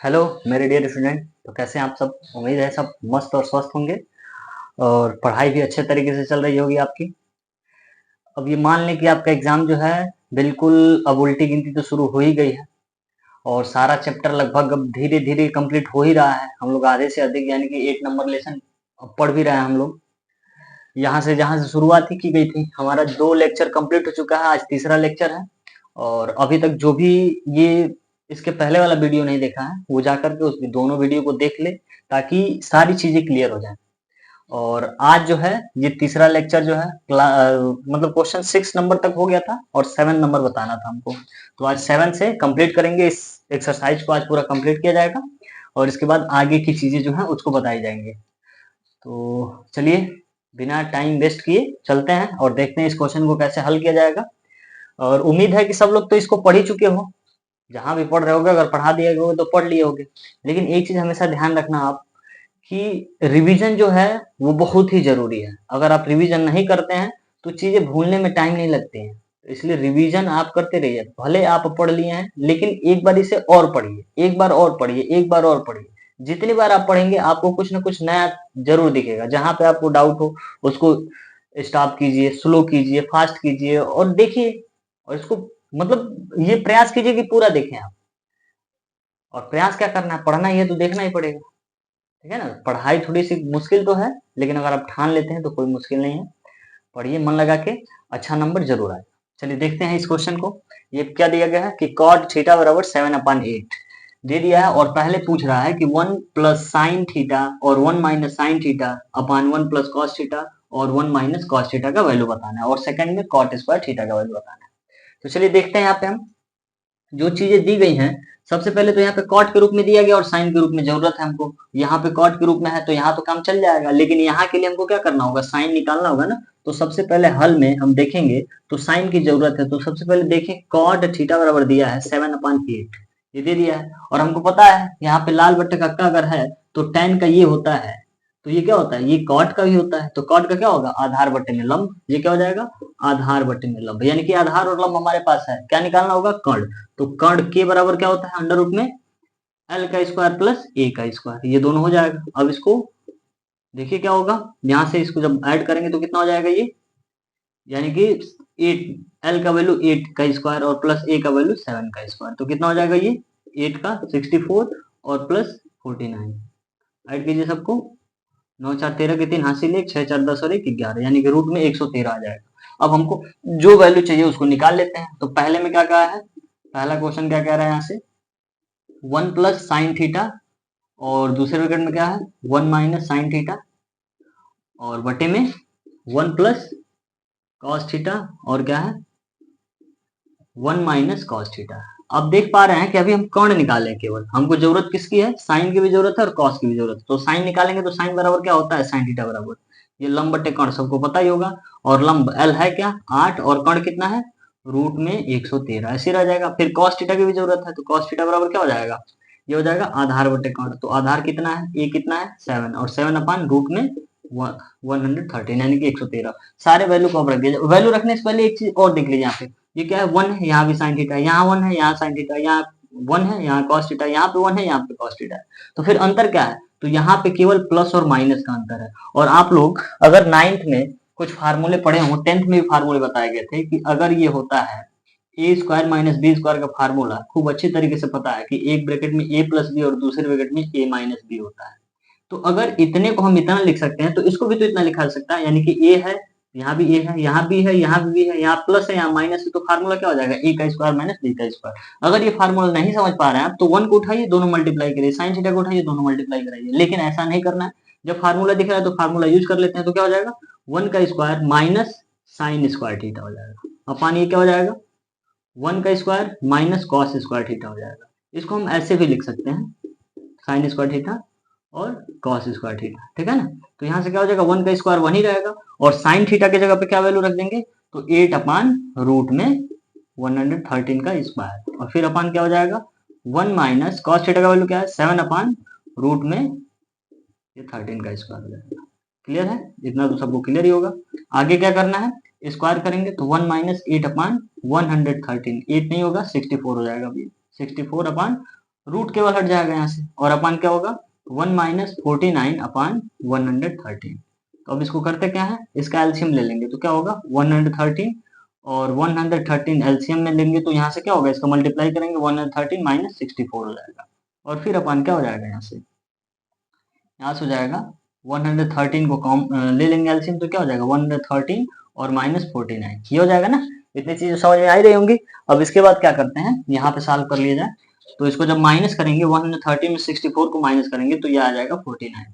Hello मेरे dear student. तो कैसे हैं आप सब? उम्मीद है सब मस्त और स्वस्थ होंगे और पढ़ाई भी अच्छे तरीके से चल रही होगी आपकी। अब ये मान लें कि आपका एग्जाम जो है बिल्कुल अब उल्टी गिनती तो शुरू हो ही गई है और सारा चैप्टर लगभग अब धीरे धीरे कंप्लीट हो ही रहा है। हम लोग आधे से अधिक यानी कि 8 नंबर लेसन अब पढ़ भी रहे हैं हम लोग। यहाँ से जहाँ से शुरुआत ही की गई थी, हमारा 2 लेक्चर कंप्लीट हो चुका है, आज तीसरा लेक्चर है। और अभी तक जो भी ये इसके पहले वाला वीडियो नहीं देखा है वो जाकर के उस दोनों वीडियो को देख ले ताकि सारी चीजें क्लियर हो जाए। और आज जो है ये तीसरा लेक्चर जो है मतलब क्वेश्चन 6 नंबर तक हो गया था और 7 नंबर बताना था हमको। तो आज 7 से कंप्लीट करेंगे, इस एक्सरसाइज को आज पूरा कंप्लीट किया जाएगा और इसके बाद आगे की चीजें जो है उसको बताई जाएंगे। तो चलिए बिना टाइम वेस्ट किए चलते हैं और देखते हैं इस क्वेश्चन को कैसे हल किया जाएगा। और उम्मीद है कि सब लोग तो इसको पढ़ ही चुके हो, जहां भी पढ़ रहे होगे, अगर पढ़ा दिए होगे तो पढ़ लिए होगे। लेकिन एक चीज हमेशा ध्यान रखना आप कि रिवीजन जो है वो बहुत ही जरूरी है। अगर आप रिवीजन नहीं करते हैं तो चीजें भूलने में टाइम नहीं लगती है। इसलिए रिवीजन आप करते रहिए। भले आप पढ़ लिए हैं लेकिन एक बार इसे और पढ़िए, एक बार और पढ़िए, एक बार और पढ़िए। जितनी बार आप पढ़ेंगे आपको कुछ ना कुछ नया जरूर दिखेगा। जहां पे आपको डाउट हो उसको स्टॉप कीजिए, स्लो कीजिए, फास्ट कीजिए और देखिए। और इसको मतलब ये प्रयास कीजिए कि पूरा देखें आप। और प्रयास क्या करना है, पढ़ना ही है तो देखना ही पड़ेगा। ठीक है ना? पढ़ाई थोड़ी सी मुश्किल तो है लेकिन अगर आप ठान लेते हैं तो कोई मुश्किल नहीं है। पढ़िए मन लगा के, अच्छा नंबर जरूर आए। चलिए देखते हैं इस क्वेश्चन को। ये क्या दिया गया है कि cot थीटा बराबर 7/8 दे दिया है और पहले पूछ रहा है कि 1 प्लस साइन थीटा और 1 minus sine theta upon 1 plus cos theta और 1 माइनस कॉस थीटा का वैल्यू बताना है और सेकंड में cot स्क्वायर थीटा का वैल्यू बताना है। तो चलिए देखते हैं यहाँ पे हम जो चीजें दी गई हैं। सबसे पहले तो यहाँ पे कॉट के रूप में दिया गया और साइन के रूप में जरूरत है हमको। यहाँ पे कॉट के रूप में है तो यहाँ तो काम चल जाएगा, लेकिन यहाँ के लिए हमको क्या करना होगा, साइन निकालना होगा ना। तो सबसे पहले हल में हम देखेंगे तो साइन की जरूरत है। तो सबसे पहले देखें कॉट थीटा बराबर दिया है 7/8, ये दे दिया है। और हमको पता है यहाँ पे लाल बट्टे कक्का अगर है तो tan का ये होता है, तो ये क्या होता है, ये कॉट का भी होता है। तो कॉट का क्या होगा, आधार बट्टे में लंब। ये क्या हो जाएगा, आधार बट्टे में लंब। यानी कि आधार और लंब हमारे पास है, क्या निकालना होगा, कर्ण। तो कर्ण के बराबर क्या होता है, अंडर रूट में एल का स्क्वायर प्लस ए का स्क्वायर, ये दोनों हो जाएगा। अब इसको देखिए क्या होगा, यहां से इसको जब ऐड करेंगे तो कितना हो जाएगा ये, यानी कि 8, एल का वैल्यू 8 का स्क्वायर और प्लस ए का वैल्यू 7 का स्क्वायर। तो कितना हो जाएगा ये 8 का 64 और प्लस 49। ऐड कीजिए सबको, 9 4 13 के 3 हासिल 1, 6 4 10 और 1 11, यानी कि रूट में 113 आ जाएगा। अब हमको जो वैल्यू चाहिए उसको निकाल लेते हैं। तो पहले में क्या कहा है, पहला क्वेश्चन क्या कह रहा है यहाँ से, 1 प्लस साइन थीटा और दूसरे ब्रैकेट में क्या है 1 माइनस साइन थीटा और बटे में 1 प्लस कॉस थीटा और क्या है 1 माइनस कॉस थीटा। अब देख पा रहे हैं कि अभी हम कर्ण निकालें, केवल हमको जरूरत किसकी है, साइन की भी जरूरत है और कॉस की भी जरूरत है। तो साइन निकालेंगे तो साइन बराबर क्या होता है, साइन थीटा बराबर ये लंब बटे कर्ण, सबको पता ही होगा। और लंब एल है क्या 8 और कर्ण कितना है रूट में 113, ऐसे रह जाएगा। फिर कॉस थीटा की भी जरूरत है तो कॉस थीटा बराबर क्या हो जाएगा, ये हो जाएगा आधार बटे कर्ण। तो आधार कितना है, ए कितना है 7 और 7 अपान रूट में 113 यानी कि 113। सारे वैल्यू को आप रख दीजिए। वैल्यू रखने से पहले एक चीज और देख लीजिए, यहाँ पे ये क्या है 1 है, यहाँ भी साइन थीटा, यहाँ 1 है, यहाँ साइन थीटा, यहाँ 1 है, यहाँ कॉस थीटा, यहाँ पे 1 है, यहाँ पे कॉस थीटा है। तो फिर अंतर क्या है, तो यहाँ पे केवल प्लस और माइनस का अंतर है। और आप लोग अगर 9th में कुछ फार्मूले पढ़े हों, 10th में भी फार्मूले बताए गए थे कि अगर ये होता है ए स्क्वायर माइनस बी स्क्वायर का फार्मूला खूब अच्छी तरीके से पता है कि एक ब्रैकेट में ए प्लस बी और दूसरे ब्रैकेट में ए माइनस बी होता है। तो अगर इतने को हम इतना लिख सकते हैं तो इसको भी तो इतना लिखा जा सकता है, यानी कि ए है, यहाँ भी ए है, यहाँ भी है, यहाँ भी है, यहाँ प्लस है, यहाँ माइनस है। तो फार्मूला क्या हो जाएगा, ए का स्क्वायर माइनस बी का स्क्वायर। अगर ये फार्मूला नहीं समझ पा रहे हैं आप तो 1 को उठाइए, दोनों मल्टीप्लाई करिए, साइन थीटा को उठाइए, दोनों मल्टीप्लाई कराइए। लेकिन ऐसा नहीं करना है, जब फार्मूला दिख रहा है तो फार्मूला यूज कर लेते हैं। तो क्या हो जाएगा 1 का square minus sine square theta हो जाएगा अपान ये क्या हो जाएगा 1 का square minus cos square theta हो जाएगा। इसको हम ऐसे भी लिख सकते हैं, साइन स्क्वायर थीटा और कॉस स्क्वायर थीटा, ठीक है ना। तो यहाँ से क्या हो जाएगा 1 का स्क्वायर 1 ही रहेगा और साइन थीटा की जगह पे क्या वैल्यू रख देंगे, तो 8 अपान रूट में 113 का स्क्वायर और फिर अपान क्या हो जाएगा 1 माइनस कॉस थीटा का वैल्यू क्या है 7 अपान रूट में ये 13 का स्क्वायर हो जाएगा। क्लियर है, इतना तो सबको क्लियर ही होगा। आगे क्या करना है, स्क्वायर करेंगे तो 1 माइनस 8 अपान 113, 8 नहीं होगा 64 हो जाएगा, 64 अपान रूट केवल हट जाएगा यहाँ से, और अपान क्या होगा 1 माइनस 49 अपान 113। तो अब इसको करते क्या है, इसका एलसीएम ले लेंगे तो क्या होगा 113, और 113 एलसीएम में लेंगे तो यहाँ से क्या होगा, इसका मल्टीप्लाई करेंगे 113 माइनस 64 हो जाएगा, और फिर अपान क्या हो जाएगा यहाँ से हो जाएगा 113 को कॉम ले लेंगे एलसीएम तो क्या हो जाएगा 113 और माइनस 49, ये हो जाएगा ना। इतनी चीजें समझ में आ ही रही होंगी। अब इसके बाद क्या करते हैं, यहाँ पे सॉल्व कर लिया जाए, तो इसको जब माइनस करेंगे 113 में 64 को माइनस करेंगे तो ये आ जाएगा 49।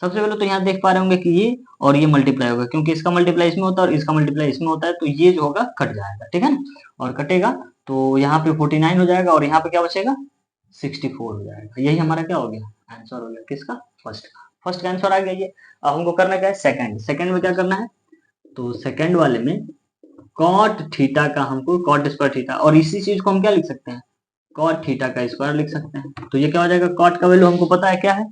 सबसे पहले तो यहाँ देख पा रहे होंगे कि ये और ये मल्टीप्लाई होगा, क्योंकि इसका मल्टीप्लाई इसमें होता है और इसका मल्टीप्लाई इसमें होता है, तो ये जो होगा कट जाएगा, ठीक है ना। और कटेगा तो यहाँ पे 49 हो जाएगा और यहाँ पे क्या बचेगा 64 हो जाएगा। यही हमारा क्या हो गया आंसर हो गया, किसका फर्स्ट का आंसर आ गया ये। अब हमको करना क्या है सेकंड में क्या करना है, तो सेकंड वाले में कॉट थीटा का हमको कॉट स्क्वायर थीटा, और इसी चीज को हम क्या लिख सकते हैं कॉट थीटा का स्क्वायर लिख सकते हैं। तो ये क्या हो जाएगा, कॉट का वैल्यू हमको पता है क्या है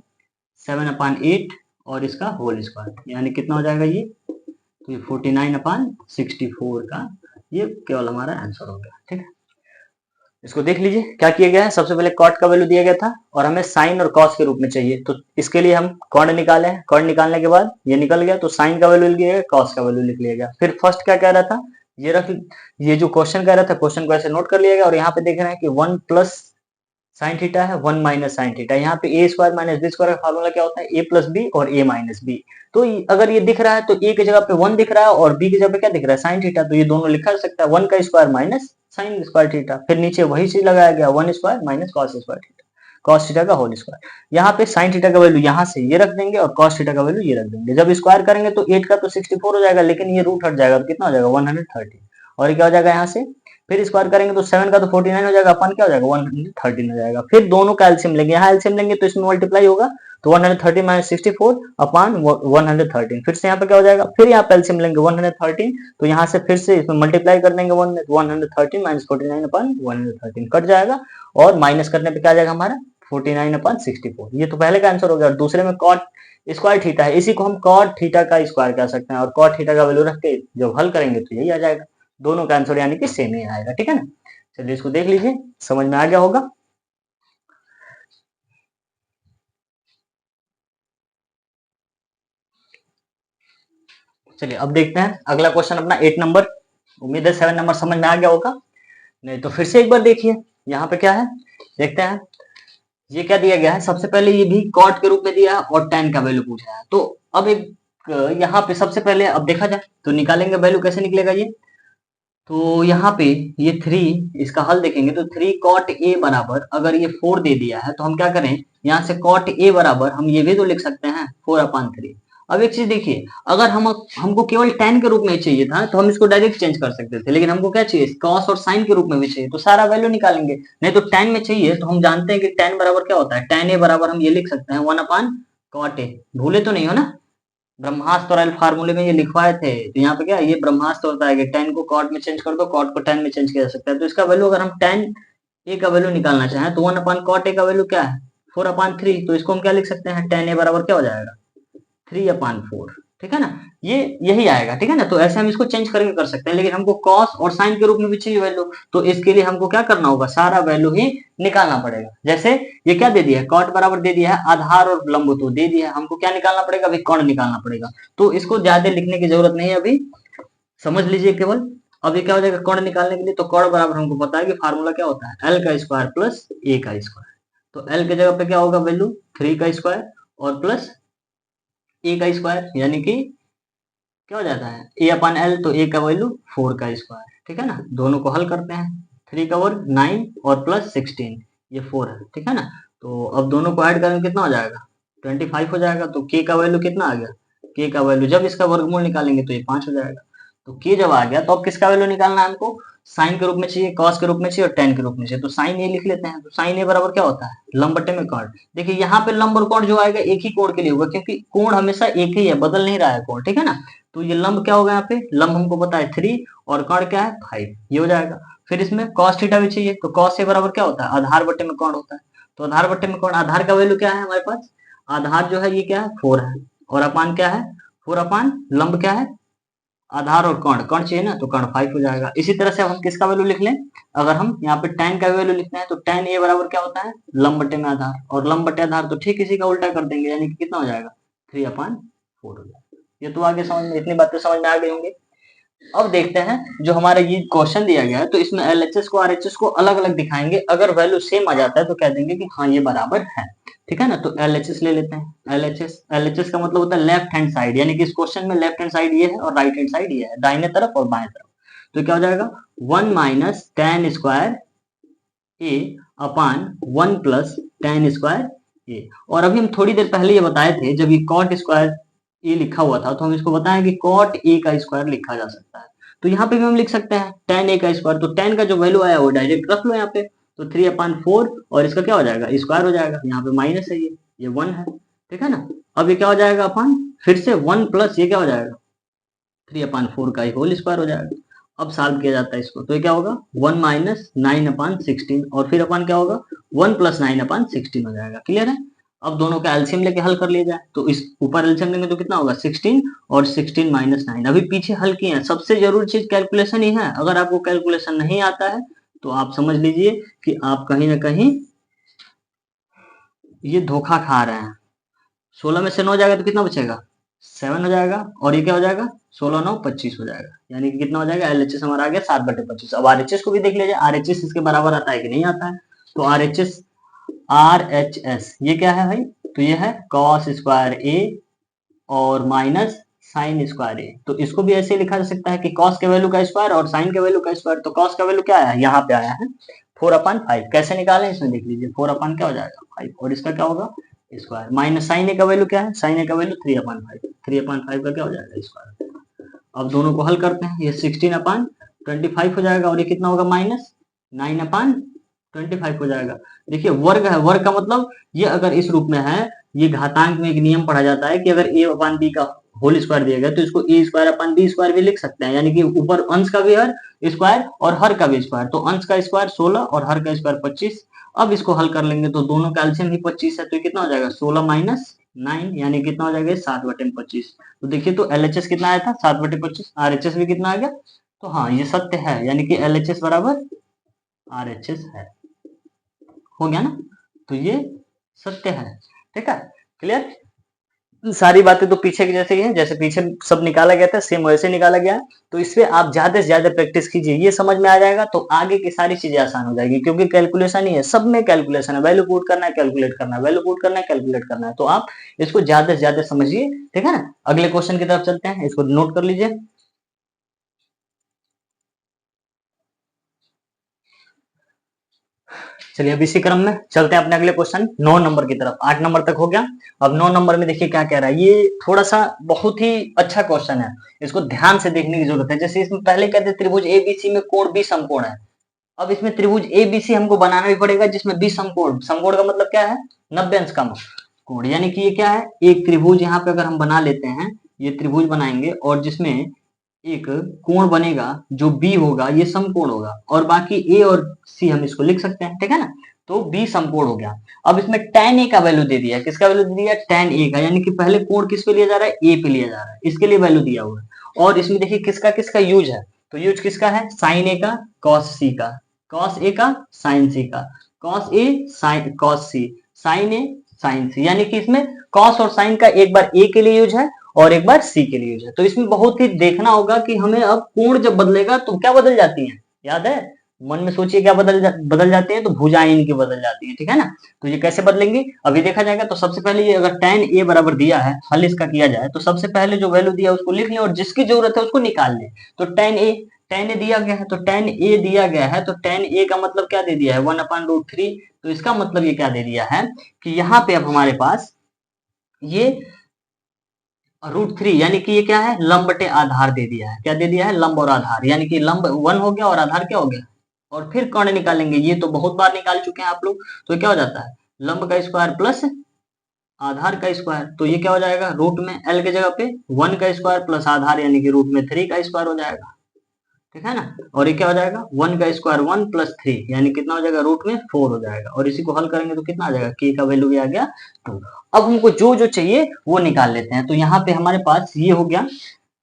7/8 और इसका होल स्क्वायर, यानी कितना हो जाएगा ये, तो ये 49/64 का ये केवल हमारा आंसर हो गया, ठीक है। इसको देख लीजिए क्या किया गया है, सबसे पहले कॉट का वैल्यू दिया गया था और हमें साइन और कॉस के रूप में चाहिए, तो इसके लिए हम कॉड निकाले हैं, कॉड निकालने के बाद ये निकल गया तो साइन का वैल्यू लिख लिया गया, कॉस का वैल्यू लिख लिया गया। फिर फर्स्ट क्या कह रहा था, ये रख, ये जो क्वेश्चन कह रहा था क्वेश्चन को ऐसे नोट कर लिया गया, और यहाँ पे देख रहे हैं कि 1 प्लस साइन थीटा है 1 माइनस साइन थीटा, यहाँ पे ए स्क्वायर माइनस बी स्क्वायर का फार्मूला क्या होता है ए प्लस बी और ए माइनस बी। तो अगर ये दिख रहा है तो ए की जगह पे 1 दिख रहा है और बी की जगह पे क्या दिख रहा है साइन थीटा, तो ये दोनों लिखा जा सकता है 1 का square minus sine square theta, फिर नीचे वही चीज लगाया गया 1 square minus cos square theta, cos theta का होल स्क्वायर। यहाँ पे साइन थीटा का वैल्यू यहाँ से ये रख देंगे और कॉस थीटा का वैल्यू ये रख देंगे। जब स्क्वायर करेंगे तो 8 का तो 64 हो जाएगा, लेकिन ये रूट हट जाएगा तो कितना हो जाएगा 130, और ये क्या हो जाएगा यहाँ से फिर स्क्वायर करेंगे तो 7 का तो 49 हो जाएगा, अपन क्या हो जाएगा 113 हो जाएगा। फिर दोनों का एलसीएम लेंगे, यहाँ एलसीएम लेंगे तो इसमें मल्टीप्लाई होगा तो 130 माइनस 64 अपान 113, फिर से यहाँ पे क्या हो जाएगा, फिर यहाँ पे एलसीएम लेंगे 113 तो यहाँ से फिर से इसमें मल्टीप्लाई कर देंगे 113 माइनस 49 अपान 113 कट जाएगा, और माइनस करने पे क्या आ जाएगा हमारा 49/64। ये तो पहले का आंसर हो गया। और दूसरे में कॉट स्क्वायर थीटा है, इसी को हम कॉट थीटा का स्क्वायर कह सकते हैं, और कॉट थीटा का वैल्यू रख के जब हल करेंगे तो यही आ जाएगा, दोनों का आंसर यानी कि सेम ही आएगा, ठीक है ना। चलिए इसको देख लीजिए, समझ में आ गया होगा। चलिए अब देखते हैं अगला क्वेश्चन अपना 8 नंबर, उम्मीद है 7 नंबर समझ में आ गया होगा, नहीं तो फिर से एक बार देखिए यहाँ पे क्या है, देखते हैं ये क्या दिया गया है। सबसे पहले ये भी कॉट के रूप में दिया है और tan का वैल्यू पूछा है, तो अब एक यहाँ पे सबसे पहले अब देखा जाए तो निकालेंगे वैल्यू, कैसे निकलेगा ये, तो यहाँ पे ये 3 इसका हल देखेंगे तो 3 कॉट ए बराबर, अगर ये 4 दे दिया है तो हम क्या करें यहाँ से कॉट ए बराबर हम ये भी तो लिख सकते हैं 4/3। अब एक चीज देखिए, अगर हमको केवल tan के रूप में चाहिए था तो हम इसको डायरेक्ट चेंज कर सकते थे, लेकिन हमको क्या चाहिए cos और sin के रूप में भी चाहिए, तो सारा वैल्यू निकालेंगे। नहीं तो tan में चाहिए तो हम जानते हैं कि tan बराबर क्या होता है, tan ए बराबर हम ये लिख सकते हैं 1/cot ए, भूले तो नहीं हो ना, ब्रह्मास्त्र और फार्मूले में ये लिखवाए थे, तो यहाँ पे क्या ये ब्रह्मास्त्र होता है कि tan को cot में चेंज कर दो, cot को tan में चेंज किया जा सकता है। तो इसका वैल्यू अगर हम tan ए का वैल्यू निकालना चाहें तो 1/cot ए का वैल्यू क्या है 4/3, तो इसको हम क्या लिख सकते हैं tan ए बराबर क्या हो जाएगा 3/4, ठीक है ना, ये यही आएगा, ठीक है ना। तो ऐसे हम इसको चेंज करके कर सकते हैं, लेकिन हमको cos और sin के रूप में भी चाहिए वैल्यू, तो इसके लिए हमको क्या करना होगा सारा वैल्यू ही निकालना पड़ेगा। जैसे ये क्या दे दिया है cot बराबर दे दिया है आधार और लंब तो दे दिया है, हमको क्या निकालना पड़ेगा अभी कोण निकालना पड़ेगा, तो इसको ज्यादा लिखने की जरूरत नहीं है, अभी समझ लीजिए केवल। अब ये क्या हो जाएगा कोण निकालने के लिए, तो कोण बराबर हमको पता है कि फार्मूला क्या होता है l का स्क्वायर प्लस a का स्क्वायर, तो l की जगह पे क्या होगा वैल्यू 3 का स्क्वायर और प्लस a का स्क्वायर, यानी कि क्या हो जाता है a/l, तो a का वैल्यू 4 का स्क्वायर, ठीक है ना। दोनों को हल करते हैं 3 का वर्ग 9 और प्लस 16 ये 4 है, ठीक है ना। तो अब दोनों को ऐड करेंगे कितना हो जाएगा 25 हो जाएगा, तो k का वैल्यू कितना आ गया, k का वैल्यू जब इसका वर्गमूल निकालेंगे तो ये 5 हो जाएगा। तो k जब आ गया तो अब किसका वैल्यू निकालना है हमको, साइन के रूप में चाहिए, कॉस के रूप में चाहिए और tan के रूप में चाहिए, तो साइन ए लिख लेते हैं। तो साइन ए बराबर क्या होता है लंब बटे में कोण, देखिए यहाँ पे लंब और कोण जो आएगा एक ही कोण के लिए होगा, क्योंकि कोण हमेशा एक ही है, बदल नहीं रहा है कोण, ठीक है ना। तो ये लंब क्या होगा, यहाँ पे लंब हमको पता है 3 और कोण क्या है 5, ये हो जाएगा। फिर इसमें cos थीटा भी चाहिए, तो cos ए बराबर क्या होता है आधार बटे में कोण होता है, तो आधार बटे में कोण, आधार का वैल्यू क्या है हमारे पास, आधार जो है ये क्या है 4 है, और अपान क्या है 4 अपान लंब क्या है आधार और कर्ण, कर्ण चाहिए ना तो कर्ण 5 हो जाएगा। इसी तरह से अब हम किसका वैल्यू लिख लें, अगर हम यहाँ पे tan का वैल्यू लिखते हैं तो tan a बराबर क्या होता है, लंब बटे में आधार, और लंब बटे आधार तो ठीक इसी का उल्टा कर देंगे, यानी कि कितना हो जाएगा 3/4 हो जाएगा। ये तो आगे समझ में, इतनी बातें समझ में आ गई होंगी। अब देखते हैं जो हमारा ये क्वेश्चन दिया गया है, तो इसमें LHS को RHS को अलग अलग दिखाएंगे, अगर वैल्यू सेम आ जाता है तो कह देंगे कि हाँ ये बराबर है, ठीक है ना। तो LHS ले लेते हैं। LHS का मतलब होता है लेफ्ट हैंड साइड, यानी कि इस क्वेश्चन में लेफ्ट हैंड साइड ये है और राइट हैंड साइड ये है, दाहिने तरफ और बाएं तरफ। तो क्या हो जाएगा 1 minus tan square a upon 1 plus tan square a। और अभी हम थोड़ी देर पहले ये बताए थे, जब ये कॉट स्क्वायर ए लिखा हुआ था तो हम इसको बताएं कि कॉट ए का स्क्वायर लिखा जा सकता है। तो यहाँ पे भी हम लिख सकते हैं tan ए का स्क्वायर, तो tan का जो वैल्यू आया वो डायरेक्ट रख लो यहाँ पे, तो 3/4 और इसका क्या हो जाएगा स्क्वायर हो जाएगा, यहाँ पे माइनस है ये 1 है, ठीक है ना। अब ये क्या हो जाएगा अपन फिर से 1 प्लस ये क्या हो जाएगा 3/4 का होल स्क्वायर हो जाएगा। अब सॉल्व किया जाता है इसको, तो ये क्या होगा 1 माइनस 9/16 और फिर अपन क्या होगा 1 प्लस 9/16 हो जाएगा। क्लियर है। अब दोनों का एलसीएम लेके हल कर लिया जाए, तो इस ऊपर एलसीएम लेंगे तो कितना होगा 16 और 16 माइनस 9। अभी पीछे हल किए हैं, सबसे जरूरी चीज कैलकुलेशन ही है। अगर आपको कैलकुलेशन नहीं आता है तो आप समझ लीजिए कि आप कहीं ना कहीं ये धोखा खा रहे हैं। 16 में से 9 जाएगा तो कितना बचेगा 7 हो जाएगा, और ये क्या हो जाएगा 16 9 25 हो जाएगा, यानी कि कितना हो जाएगा LHS हमारा आ गया 7/25। अब RHS को भी देख लीजिए, RHS इसके बराबर आता है कि नहीं आता है। तो RHS ये क्या है भाई, तो ये है cos स्क्वायर a और माइनस साइन स्क्वायर ए। तो इसको भी ऐसे लिखा जा सकता है कि cos के वैल्यू का स्क्वायर और साइन के वैल्यू का स्क्वायर। तो cos का वैल्यू क्या आया है, यहाँ पे आया है 4/5। कैसे निकालें इसमें देख लीजिए, 4 क्या हो जाएगा 5, और इसका क्या होगा स्क्वायर, माइनस साइन ए का वैल्यू क्या है, साइन ए का वैल्यू 3/5, 3/5 का क्या हो जाएगा स्क्वायर। अब दोनों को हल करते हैं, ये 16/25 हो जाएगा और ये कितना होगा माइनस 9/25 हो जाएगा। देखिए वर्ग है, वर्ग का मतलब ये अगर इस रूप में है, ये घातांक में एक नियम पढ़ा जाता है कि अगर a/b का होल स्क्वायर दिया गया तो इसको a²/b² भी लिख सकते हैं, यानी कि ऊपर अंश का भी हर स्क्वायर और हर का भी स्क्वायर। तो अंश का स्क्वायर 16 और हर का स्क्वायर 25। अब इसको हल कर लेंगे तो दोनों का एलसीएम ही 25 है, तो कितना हो जाएगा 16 माइनस 9, यानी कितना हो जाएगा 7/25। तो देखिए तो LHS कितना आया था 7/25, RHS भी कितना आ गया। तो हाँ ये सत्य है, यानी कि LHS बराबर RHS है, हो गया ना। तो ये सत्य है, ठीक है क्लियर। सारी बातें तो पीछे की जैसे ही है, जैसे पीछे सब निकाला गया था सेम वैसे निकाला गया है। तो इस पे आप ज्यादा से ज्यादा प्रैक्टिस कीजिए, ये समझ में आ जाएगा तो आगे की सारी चीजें आसान हो जाएगी, क्योंकि कैलकुलेशन ही है, सब में कैलकुलेशन है, वैल्यू पुट करना है कैलकुलेट करना है, वैल्यू पुट करना है कैलकुलेट करना है। तो आप इसको ज्यादा से ज्यादा समझिए, ठीक है ना। अगले क्वेश्चन की तरफ चलते हैं, इसको नोट कर लीजिए। चलिए अब इसी क्रम में चलते हैं अपने अगले क्वेश्चन 9 नंबर की तरफ। 8 नंबर तक हो गया, अब 9 नंबर में देखिए क्या कह रहा है। ये थोड़ा सा बहुत ही अच्छा क्वेश्चन है, इसको ध्यान से देखने की जरूरत है। जैसे इसमें पहले कहते त्रिभुज ABC में कोण B समकोण है। अब इसमें त्रिभुज ABC हमको बनाना भी पड़ेगा जिसमें B समकोण, समकोण का मतलब क्या है 90 अंश का कोण, यानी कि ये क्या है एक त्रिभुज यहाँ पे अगर हम बना लेते हैं, ये त्रिभुज बनाएंगे और जिसमें एक कोण बनेगा जो बी होगा ये समकोण होगा, और बाकी ए और सी हम इसको लिख सकते हैं, ठीक है ना। तो बी समकोण हो गया। अब इसमें tan ए का वैल्यू दे दिया, किसका वैल्यू दे दिया tan ए का, यानी कि पहले कोण किस पे लिया जा रहा है ए पे लिया जा रहा है, इसके लिए वैल्यू दिया हुआ है। और इसमें देखिए किसका किसका यूज है, तो यूज किसका है साइन ए का कॉस सी का, कॉस ए का साइन सी का, cos A sine cos C, sign A sign सी, यानी कि इसमें कॉस और साइन का एक बार ए के लिए यूज है और एक बार सी के लिए यूज है। तो इसमें बहुत ही देखना होगा कि हमें अब कोण जब बदलेगा तो क्या बदल जाती है, याद है मन में सोचिए क्या बदल जाते हैं, तो भुजाएं इनकी बदल जाती है, ठीक है ना। तो ये कैसे बदलेंगे अभी देखा जाएगा। तो सबसे पहले ये अगर tan ए बराबर दिया है, हल इसका किया जाए तो सबसे पहले जो वैल्यू दिया है उसको लिख लें और जिसकी जरूरत है उसको निकाल लें। तो tan ए दिया गया है, तो tan ए दिया गया है, तो tan ए का मतलब क्या दे दिया है 1/√3। तो इसका मतलब ये क्या दे दिया है कि यहाँ पे अब हमारे पास ये √3, यानी कि ये क्या है लंब बटे आधार दे दिया है, क्या दे दिया है लंब और आधार, यानी कि लंब 1 हो गया और आधार क्या हो गया। और फिर कर्ण निकालेंगे, ये तो बहुत बार निकाल चुके हैं आप लोग। तो क्या हो जाता है लंब का स्क्वायर प्लस आधार का स्क्वायर, तो ये क्या हो जाएगा रूट में एल के जगह पे 1 का स्क्वायर प्लस आधार यानी कि रूट में 3 का स्क्वायर हो जाएगा, ठीक है ना। और ये क्या हो जाएगा 1 का स्क्वायर 1 प्लस 3, यानी कितना हो जाएगा रूट में 4 हो जाएगा। और इसी को हल करेंगे तो कितना आ जाएगा के का वैल्यू भी आ गया 2। अब हमको जो जो चाहिए वो निकाल लेते हैं। तो यहाँ पे हमारे पास ये हो गया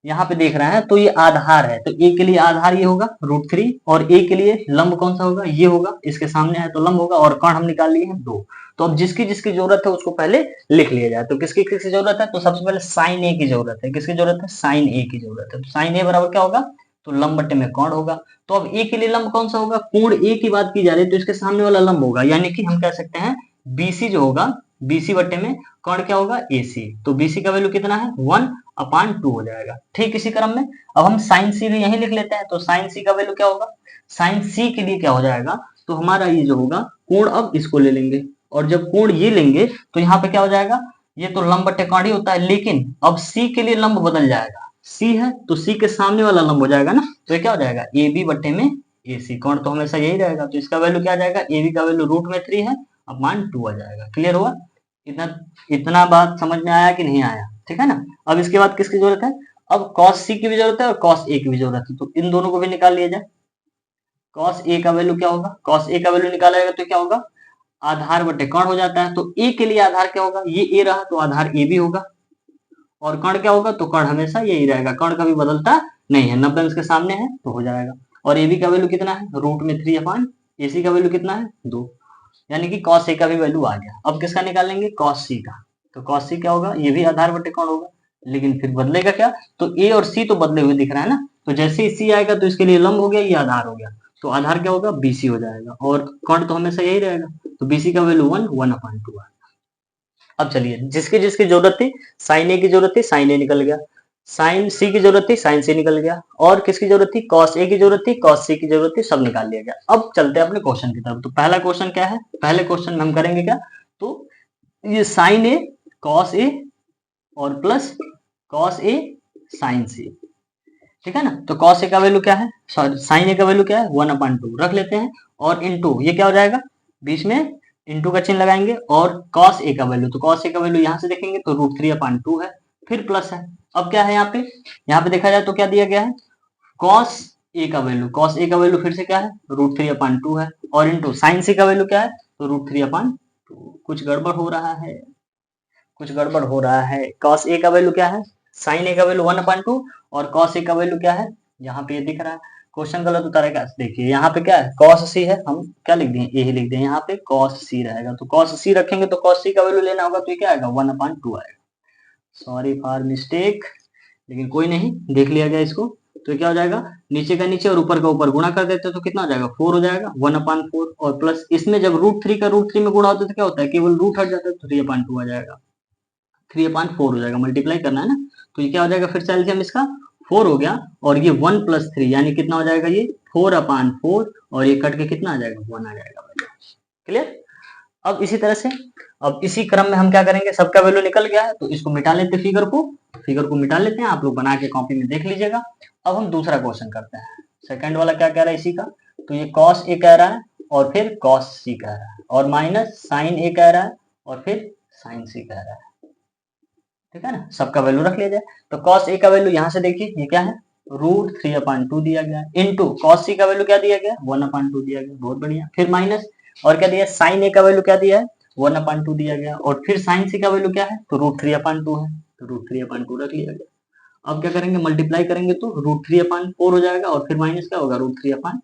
यहाँ पे देख रहे हैं तो ये आधार है, तो ए के लिए आधार ये होगा √3 और ए के लिए लंब कौन सा होगा, ये होगा, इसके सामने है तो लंब होगा, और कर्ण हम निकाल लिए हैं 2। तो अब जिसकी जिसकी जरूरत है उसको पहले लिख लिया जाए। तो किसकी किसकी जरूरत है, तो सबसे पहले साइन ए की जरूरत है। किसकी जरूरत है, साइन ए की जरूरत है। तो साइन ए बराबर क्या होगा, तो लंब बटे में कोण होगा। तो अब ए के लिए लंब कौन सा होगा, कोण ए की बात की जा रही है तो इसके सामने वाला लंब होगा, यानी कि हम कह सकते हैं बीसी जो होगा, बीसी बटे में कोण क्या होगा, एसी। तो बीसी का वैल्यू कितना है, 1/2 हो जाएगा। ठीक इसी क्रम में अब हम साइन सी भी यहीं लिख लेते हैं। तो साइन सी का वैल्यू क्या होगा, साइन सी के लिए क्या हो जाएगा, तो हमारा ये जो होगा कोण, अब इसको ले लेंगे, और जब कोण ये लेंगे तो यहाँ पे क्या हो जाएगा, ये तो लंब बटे कोण ही होता है, लेकिन अब सी के लिए लंब बदल जाएगा। सी है तो सी के सामने वाला लंब हो जाएगा ना, तो ये क्या हो जाएगा, ए बी बटे में ए सी। कोण तो हमेशा यही रहेगा, तो इसका वैल्यू क्या आ जाएगा, ए बी का वैल्यू √3 है अपॉन 2 आ जाएगा। क्लियर हुआ, इतना इतना बात समझ में आया कि नहीं आया, ठीक है ना। अब इसके बाद किसकी जरूरत है, अब cos c की भी जरूरत है और cos a की भी जरूरत है, तो इन दोनों को भी निकाल लिया जाए। cos a का वैल्यू क्या होगा, cos a का वैल्यू निकाला जाएगा तो क्या होगा, आधार बटे कोण हो जाता है। तो a के लिए आधार क्या होगा, ये a रहा तो आधार a भी होगा, और कोण क्या होगा, तो कोण हमेशा यही रहेगा, कोण कभी बदलता नहीं है, 90 इसके सामने है तो हो जाएगा। और ab का वैल्यू कितना है, √3 अपॉन ac का वैल्यू कितना है 2, यानी कि cos a का भी वैल्यू आ गया। अब किसका निकालेंगे, cos c का। तो cos c क्या होगा, ये भी आधार बटे कोण होगा, लेकिन फिर बदलेगा क्या, तो a और c तो बदले हुए दिख रहा है ना, तो जैसे ही c आएगा तो इसके लिए लंब हो गया, ये आधार हो गया, तो आधार क्या होगा, bc हो जाएगा, और कोण तो हमेशा यही रहेगा, तो bc का वैल्यू 1/2 है। अब चलिए, जिसकी जिसकी जरूरत थी, साइन ए की जरूरत थी, साइन ए निकल गया, साइन सी की जरूरत थी, साइन सी निकल गया, और किसकी जरूरत थी, कॉस ए की जरूरत थी, कॉस सी की जरूरत थी, सब निकाल लिया गया। अब चलते हैं अपने क्वेश्चन की तरफ। तो पहला क्वेश्चन क्या है, पहले क्वेश्चन में हम करेंगे क्या, तो ये साइन ए कॉस ए और प्लस कॉस ए साइन सी, ठीक है ना। तो कॉस ए का वैल्यू क्या है, सॉरी साइन ए का वैल्यू क्या है, 1/2 रख लेते हैं, और इनटू ये क्या हो जाएगा, बीच में इनटू का चिन्ह लगाएंगे, और कॉस ए का वैल्यू, तो कॉस ए का वैल्यू यहां से देखेंगे तो √3/2 है, फिर प्लस है। अब क्या है यहाँ पे देखा जाए तो क्या दिया गया है, कॉस ए का वैल्यू, कॉस ए का वैल्यू फिर से क्या है, √3/2 है, और इनटू साइन सी का वैल्यू क्या है, तो √3/2। कुछ गड़बड़ हो रहा है, कुछ गड़बड़ हो रहा है। कॉस ए का वैल्यू क्या है, साइन ए का वैल्यू 1/2, और कॉस ए का वैल्यू क्या है, यहाँ पे ये दिख रहा है, क्वेश्चन गलत उतारेगा। देखिए यहाँ पे क्या है, कॉस सी है, हम क्या लिख दें, ए ही लिख दें, यहाँ पे कॉस सी रहेगा, तो कॉस सी रखेंगे तो कॉस सी का वैल्यू लेना होगा, तो ये क्या आएगा, 1/2 आएगा। सॉरी फॉर मिस्टेक, लेकिन कोई नहीं, देख लिया गया इसको। तो क्या हो जाएगा, नीचे का नीचे और ऊपर का ऊपर गुणा कर देते तो कितना हो जाएगा, 4 हो जाएगा, 1/4, और प्लस इसमें जब √3 का √3 में गुणा होता है तो क्या होता है, केवल रूट हट जाता है, तो 3/2 आ जाएगा, 3/4 हो जाएगा, मल्टीप्लाई करना है ना। तो ये क्या हो जाएगा, फिर से एलसीएम इसका 4 हो गया, और ये 1 + 3 यानी कितना हो जाएगा, ये 4/4, और ये कट के कितना आ जाएगा, 1 आ जाएगा। क्लियर। अब इसी तरह से, अब इसी क्रम में हम क्या करेंगे, सबका वैल्यू निकल गया है तो इसको मिटा लेते हैं, फिगर को मिटा लेते हैं, आप लोग बना के कॉपी में देख लीजिएगा। अब हम दूसरा क्वेश्चन करते हैं, सेकंड वाला क्या कह रहा है इसी का, तो ये cos a कह रहा है, और फिर cos c कह रहा है, और माइनस साइन a कह रहा है, और फिर साइन c कह रहा है, ठीक है ना। सबका वैल्यू रख लिया जाए। तो cos a का वैल्यू यहाँ से देखिए, ये क्या है, √3/2 दिया गया है, इनटू cos c का वैल्यू क्या दिया गया, 1/2 दिया गया, बहुत बढ़िया। फिर माइनस, और क्या दिया है, साइन a का वैल्यू क्या दिया है, 1/2 दिया गया, और फिर साइन c का वैल्यू क्या है, तो √3/2 है, तो √3/2 रख लिया गया। अब क्या करेंगे, मल्टीप्लाई करेंगे तो √3/4 हो जाएगा, और फिर माइनस क्या होगा, √3/4,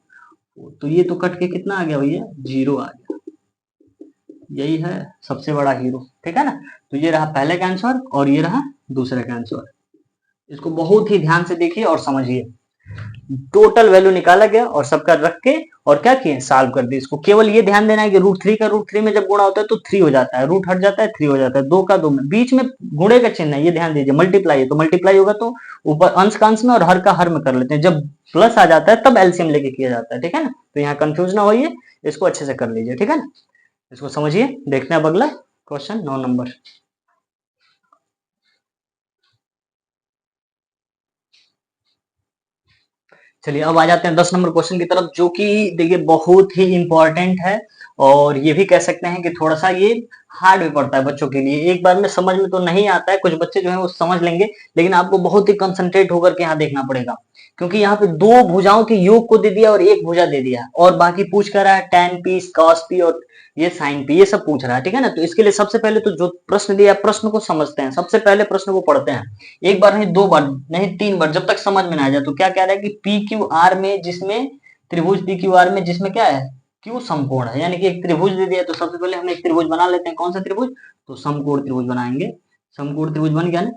तो ये तो कट के कितना आ गया भैया, 0 आ गया। यही है सबसे बड़ा हीरो, ठीक है ना। तो ये रहा पहले का आंसर, और ये रहा दूसरे का आंसर। इसको बहुत ही ध्यान से देखिए और समझिए। टोटल वैल्यू निकाला गया और सबका रख के और क्या किए, सॉल्व कर दिए। इसको केवल ये ध्यान देना है कि √3 का √3 में जब गुणा होता है तो 3 हो जाता है, रूट हट जाता है, 3 हो जाता है, 2 का 2 में बीच में गुणे का चिन्ह है, ये ध्यान दीजिए। मल्टीप्लाई है तो मल्टीप्लाई होगा तो ऊपर अंश का अंश में और हर का हर में कर लेते हैं, जब प्लस आ जाता है तब एलसीएम लेके किया जाता है, ठीक है ना। तो यहाँ कंफ्यूज ना होइए, इसको अच्छे से कर लीजिए, ठीक है ना। इसको समझिए। देखते हैं अब अगला क्वेश्चन 9 नंबर। चलिए अब आ जाते हैं 10 नंबर क्वेश्चन की तरफ, जो कि देखिए बहुत ही इंपॉर्टेंट है, और ये भी कह सकते हैं कि थोड़ा सा ये हार्ड भी पड़ता है बच्चों के लिए, एक बार में समझ में तो नहीं आता है, कुछ बच्चे जो है वो समझ लेंगे, लेकिन आपको बहुत ही कंसंट्रेट होकर के यहाँ देखना पड़ेगा, क्योंकि यहाँ पे दो भुजाओं के योग को दे दिया और एक भुजा दे दिया, और बाकी पूछ कर रहा है tan p cos p और ये sin p, ये सब पूछ रहा है, ठीक है ना। तो इसके लिए सबसे पहले तो जो प्रश्न दिया प्रश्न को समझते हैं, सबसे पहले प्रश्न को पढ़ते हैं, एक बार नहीं, दो बार नहीं, तीन बार, जब तक समझ में ना आ जाए। तो क्या कह रहा है कि पी क्यू आर में, जिसमें त्रिभुज पी क्यू आर में जिसमें क्या है, क्यू समकोण है, यानी कि एक त्रिभुज दे दिया, तो सबसे पहले हम एक त्रिभुज बना लेते हैं। कौन सा त्रिभुज, तो समकोण त्रिभुज बनाएंगे। समकोण त्रिभुज बन गया ना,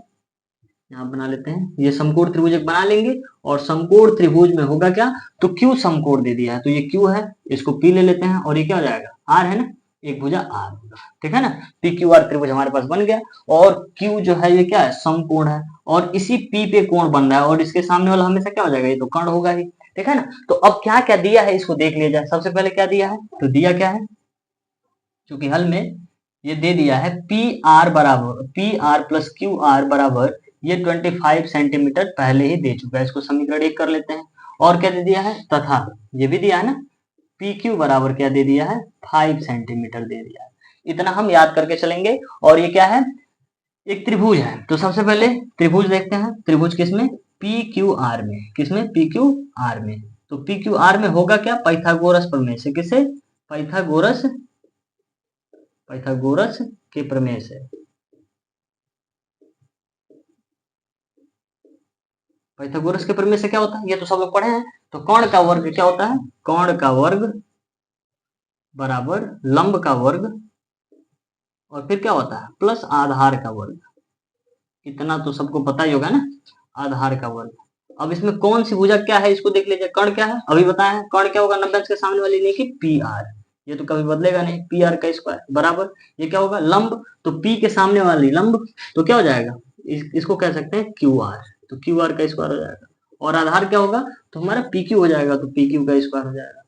यहाँ बना लेते हैं, ये समकोण त्रिभुज एक बना लेंगे, और समकोण त्रिभुज में होगा क्या, तो क्यू समकोण दे दिया है, तो ये क्यू है, इसको पी ले लेते हैं, और ये क्या हो जाएगा, आर है ना, एक भुजा आर होगा, ठीक है ना। पी क्यू आर त्रिभुज हमारे पास बन गया, और क्यू जो है ये क्या है, समकोण है, और इसी पी पे कोण बन रहा है, और इसके सामने वाला हमेशा क्या हो जाएगा, ये तो कर्ण होगा ही, ठीक है ना। तो अब क्या क्या दिया है इसको देख लिया जाए। सबसे पहले क्या दिया है, तो दिया क्या है, क्योंकि हल में ये दे दिया है पी आर बराबर, P R plus Q R बराबर, ये 25 सेंटीमीटर पहले ही दे चुका है, इसको समीकरण 1 कर लेते हैं। और क्या दे दिया है, तथा ये भी दिया है ना, पी क्यू बराबर क्या दे दिया है, 5 सेंटीमीटर दे दिया है। इतना हम याद करके चलेंगे। और ये क्या है, एक त्रिभुज है, तो सबसे पहले त्रिभुज देखते हैं, त्रिभुज किसमें, पी क्यू आर में, किसमें, पी क्यू आर में। तो पी क्यू आर में होगा क्या, पाइथागोरस प्रमेय से, किसे, पाइथागोरस, पाइथागोरस के प्रमेय से, पाइथागोरस के प्रमेय से क्या होता है, ये तो सब लोग पढ़े हैं। तो कर्ण का वर्ग क्या होता है, कर्ण का वर्ग बराबर लंब का वर्ग, और फिर क्या होता है, प्लस आधार का वर्ग। इतना तो सबको पता ही होगा ना, आधार का वर्ग। अब इसमें कौन सी भुजा क्या है, इसको देख लीजिए। कर्ण क्या है, अभी बताया है, कर्ण क्या होगा, 90 अंश के सामने वाली नहीं की पी आर, ये तो कभी बदलेगा नहीं, पी आर का स्क्वायर बराबर, ये क्या होगा, लंब, तो पी के सामने वाली लंब, तो क्या हो जाएगा, इसको कह सकते हैं क्यू आर, तो क्यू आर का स्क्वायर हो जाएगा। और आधार क्या होगा, तो हमारा पी क्यू हो जाएगा, तो पी क्यू का स्क्वायर हो जाएगा।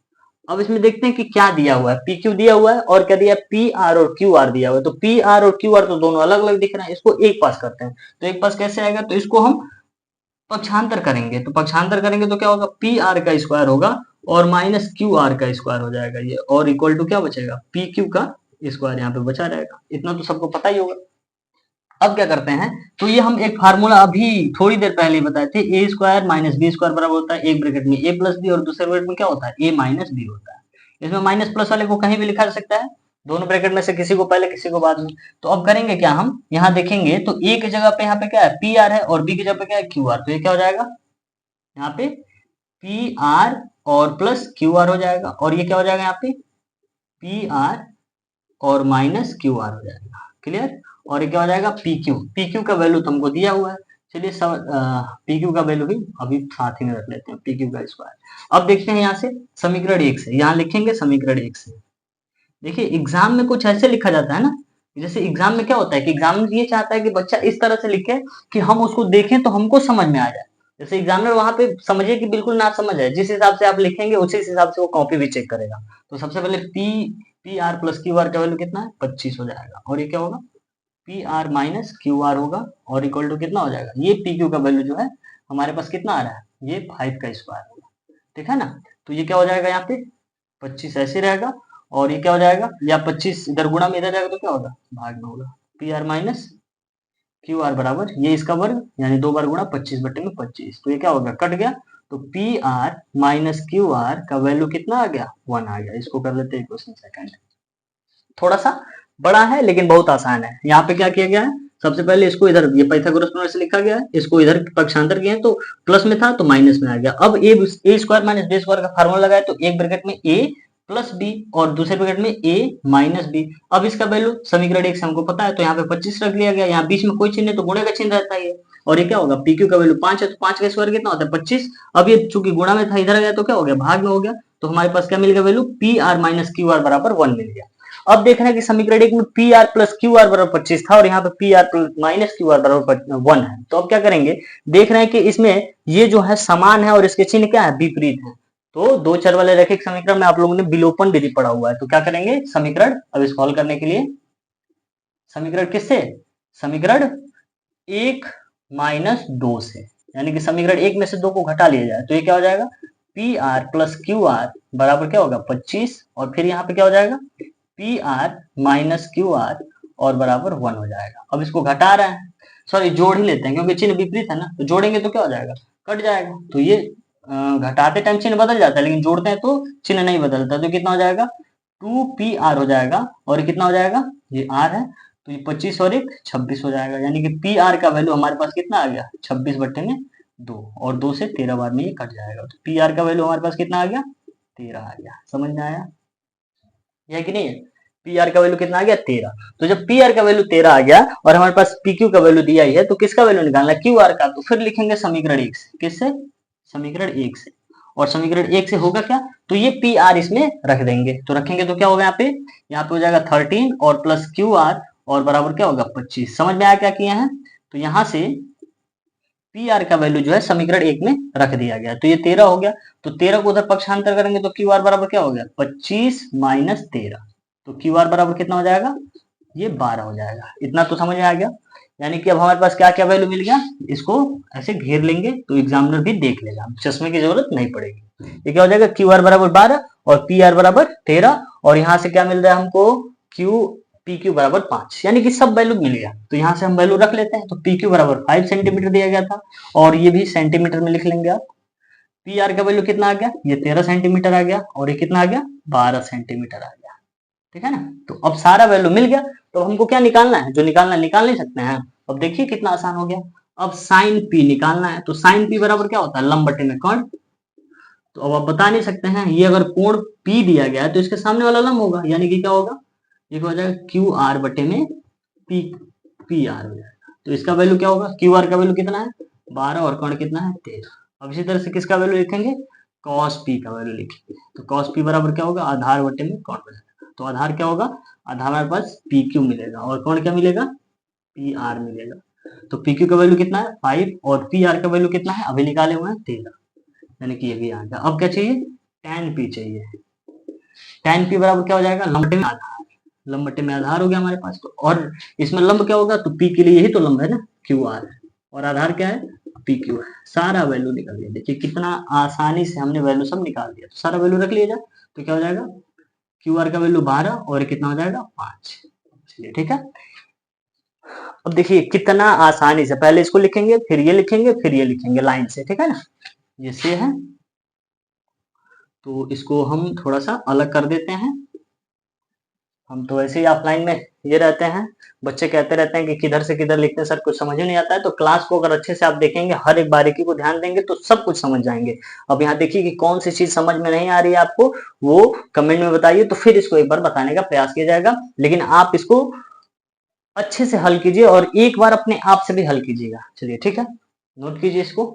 अब इसमें देखते हैं कि क्या दिया हुआ है, पी क्यू दिया हुआ है, और क्या दिया है, पी आर और क्यू आर दिया हुआ है। तो पी आर और क्यू आर तो दोनों अलग अलग दिख रहे हैं, इसको एक पास करते हैं। तो एक पास कैसे आएगा, तो इसको हम पक्षांतर करेंगे, तो पक्षांतर करेंगे तो क्या होगा, पी आर का स्क्वायर होगा, और माइनस क्यू आर का स्क्वायर हो जाएगा ये, और इक्वल टू क्या बचेगा, पी क्यू का स्क्वायर यहाँ पे बचा रहेगा। इतना तो सबको पता ही होगा। अब क्या करते हैं, तो ये हम एक फार्मूला अभी थोड़ी देर पहले बताए थे, ए स्क्वायर माइनस बी स्क्वायर बराबर होता है, एक ब्रैकेट में ए प्लस बी, और दूसरे ब्रैकेट में क्या होता है, ए माइनस बी होता है। इसमें माइनस प्लस वाले को कहीं भी लिखा जा सकता है, दोनों ब्रैकेट में से किसी को पहले किसी को बाद में। तो अब करेंगे क्या, हम यहाँ देखेंगे तो ए की जगह पे यहाँ पे क्या है, पी आर है, और बी की जगह पे क्या है, क्यू आर। तो ये क्या हो जाएगा, यहाँ पे पी आर और प्लस क्यू आर हो जाएगा, और ये क्या हो जाएगा, यहाँ पे पी आर और माइनस क्यू आर हो जाएगा, क्लियर। और ये क्या हो जाएगा, पी क्यू, पी क्यू का वैल्यू तुमको दिया हुआ है, चलिए पी क्यू का वैल्यू भी अभी साथ ही में रख लेते हैं, पी क्यू का स्क्वायर। अब देखते हैं यहाँ से समीकरण 1 से, यहाँ लिखेंगे समीकरण 1 से। देखिए एग्जाम में कुछ ऐसे लिखा जाता है ना, जैसे एग्जाम में क्या होता है कि एग्जाम ये चाहता है कि बच्चा इस तरह से लिखे कि हम उसको देखें तो हमको समझ में आ जाए। जैसे एग्जामिनर वहां पे समझे कि बिल्कुल ना समझ है, जिस हिसाब से आप लिखेंगे उसी हिसाब से वो कॉपी भी चेक करेगा। तो सबसे पहले P R plus Q R का वैल्यू कितना है, 25 हो जाएगा, और ये क्या होगा, P R minus Q R होगा, और इक्वल टू कितना हो जाएगा, ये पी क्यू का वैल्यू जो है हमारे पास कितना आ रहा है, ये 5 का स्क्वायर होगा, ठीक है ना। तो ये क्या हो जाएगा, यहाँ पे 25 ऐसे रहेगा, और ये क्या हो जाएगा, या 25 इधर गुणा में इधर जाएगा तो क्या होगा, भाग में होगा, P R minus Q R बराबर ये इसका वर्ग, यानी 2 बार गुणा 25/25, तो ये क्या होगा, कट गया। तो P R minus Q R का वैल्यू कितना आ गया, 1 आ गया। इसको कर लेते हैं क्वेश्चन सेकंड, थोड़ा सा बड़ा है लेकिन बहुत आसान है। यहाँ पे क्या किया गया है, सबसे पहले इसको इधर, ये पाइथागोरस प्रमेय से लिखा गया है, इसको इधर पक्षांतर किए तो प्लस में था तो माइनस में आ गया। अब ए स्क्वायर माइनस बी स्क्वायर का फार्मूला लगाए, तो एक ब्रैकेट में ए प्लस बी और दूसरे ब्रैकेट में ए माइनस बी। अब इसका वैल्यू समीकरण 1 से हमको पता है, तो यहाँ पे 25 रख लिया गया, यहाँ बीच में कोई चिन्ह है तो गुणे का चिन्ह रहता है। और ये क्या होगा, पी क्यू का वैल्यू 5 है, तो 5 का स्क्वायर कितना होता है, 25। अब ये चूंकि गुणा में था इधर गया तो क्या हो गया, भाग में हो गया। तो हमारे पास क्या मिल गया value, P R minus Q R बराबर 1 मिल गया। अब देख रहे हैं कि समीकरण 1 में P R plus Q R बराबर 25 था, और यहाँ पे P R minus Q R बराबर 1 है। तो अब क्या करेंगे, देख रहे हैं कि इसमें ये जो है समान है और इसके चिन्ह क्या है, विपरीत है। तो दो चर वाले रैखिक समीकरण में आप लोगों ने विलोपन विधि पढ़ा हुआ है, तो क्या करेंगे समीकरण, अब इसको हल करने के लिए समीकरण किससे, समीकरण 1 माइनस 2 से, यानी कि समीकरण 1 में से 2 को घटा लिया जाए, तो ये क्या हो जाएगा, P R plus Q R बराबर क्या होगा 25, और फिर यहाँ पे क्या हो जाएगा, P R minus Q R, और बराबर 1 हो जाएगा। अब इसको घटा रहे हैं, सॉरी जोड़ ही लेते हैं क्योंकि चिन्ह विपरीत है ना, तो जोड़ेंगे तो क्या हो जाएगा, कट जाएगा। तो ये घटाते टाइम चिन्ह बदल जाता है, लेकिन जोड़ते हैं तो चिन्ह नहीं बदलता। तो कितना हो जाएगा, 2pr हो जाएगा। और ये कितना हो जाएगा, ये r है, तो ये 25 और 1 26 हो जाएगा। यानी कि pr का वैल्यू हमारे पास कितना आ गया, 26/2, और 2 से 13 बार में ये कट जाएगा। तो pr का वैल्यू हमारे पास कितना आ गया, 13 आ गया। समझ में आया, यह कि नहीं है, पी आर का वैल्यू कितना आ गया, 13। तो जब पी आर का वैल्यू 13 आ गया और हमारे पास पी क्यू का वैल्यू दिया ही है, तो किसका वैल्यू निकालना है, क्यू आर का। तो फिर लिखेंगे समीकरण 1 से, किससे, समीकरण 1 से। और समीकरण 1 से होगा क्या, तो ये पी आर इसमें रख देंगे। तो रखेंगे तो क्या होगा, यहाँ पे हो जाएगा 13 और प्लस क्यू आर और बराबर क्या होगा 25। समझ में आया क्या किया है। तो यहाँ से पी आर का वैल्यू जो है समीकरण 1 में रख दिया गया। तो ये 13 हो गया, तो 13 को उधर पक्षांतर करेंगे तो क्यू आर बराबर क्या हो गया, 25 माइनस 13। तो क्यू आर बराबर कितना हो जाएगा, ये 12 हो जाएगा। इतना तो समझ में आ गया। यानी कि अब हमारे पास क्या क्या वैल्यू मिल गया, इसको ऐसे घेर लेंगे तो एग्जामिनर भी देख लेगा, चश्मे की जरूरत नहीं पड़ेगी। ये क्या हो जाएगा, क्यू आर बराबर 12 और पी आर बराबर 13, और यहाँ से क्या मिल रहा है हमको, क्यू पी क्यू बराबर 5, यानी कि सब वैल्यू मिल गया। तो यहाँ से हम वैल्यू रख लेते हैं। तो पी क्यू बराबर 5 सेंटीमीटर दिया गया था, और ये भी सेंटीमीटर में लिख लेंगे आप। पी आर का वैल्यू कितना आ गया, ये 13 सेंटीमीटर आ गया, और ये कितना आ गया, 12 सेंटीमीटर आ गया। ठीक है ना। तो अब सारा वैल्यू मिल गया, तो हमको क्या निकालना है, जो निकालना है निकाल नहीं सकते हैं। अब देखिए कितना आसान हो गया। अब साइन पी निकालना है, तो साइन पी बराबर क्या होता है, लंब बटे में कोण। तो अब आप बता नहीं सकते हैं, ये अगर कोण पी दिया गया है तो इसके सामने वाला लंब होगा, यानी कि क्या होगा, ये हो जाएगा क्यू आर बटे में पी पी आर हो जाएगा। तो इसका वैल्यू क्या होगा, क्यू आर का वैल्यू कितना है 12 और कोण कितना है 13। अब इसी तरह से किसका वैल्यू लिखेंगे, कॉस पी का वैल्यू लिखेंगे। तो कॉस पी बराबर क्या होगा, आधार बटे में कोण बनेगा। तो आधार क्या होगा, आधार हमारे पास पी क्यू मिलेगा, और कोण क्या मिलेगा, पी आर मिलेगा। तो पी क्यू का वैल्यू कितना है 5 और पी आर का वैल्यू कितना है, अभी निकाले हुए हैं 13, यानी कि ये भी आ गया। अब क्या चाहिए, tan पी चाहिए। tan पी बराबर क्या हो जाएगा, लंब बटे में आधार, लंब बटे में आधार हो गया हमारे पास। तो और इसमें लंब क्या होगा, तो पी के लिए यही तो लंब है ना, क्यू आर है, और आधार क्या है, पी क्यू है। सारा वैल्यू निकल गया। देखिए कितना आसानी से हमने वैल्यू सब निकाल दिया। तो सारा वैल्यू रख लिया जाए तो क्या हो जाएगा, क्यू आर का वैल्यू 12 और कितना हो जाएगा 5। चलिए ठीक है। अब देखिए कितना आसानी से, पहले इसको लिखेंगे, फिर ये लिखेंगे, फिर ये लिखेंगे लाइन से, ठीक है ना। ये से है, तो इसको हम थोड़ा सा अलग कर देते हैं। हम तो ऐसे ही ऑफलाइन में ये रहते हैं, बच्चे कहते रहते हैं कि किधर से किधर लिखते हैं सर, कुछ समझ ही नहीं आता है। तो क्लास को अगर अच्छे से आप देखेंगे, हर एक बारीकी को ध्यान देंगे तो सब कुछ समझ जाएंगे। अब यहाँ देखिए कि कौन सी चीज समझ में नहीं आ रही है आपको, वो कमेंट में बताइए, तो फिर इसको एक बार बताने का प्रयास किया जाएगा। लेकिन आप इसको अच्छे से हल कीजिए और एक बार अपने आप से भी हल कीजिएगा। चलिए ठीक है, नोट कीजिए इसको।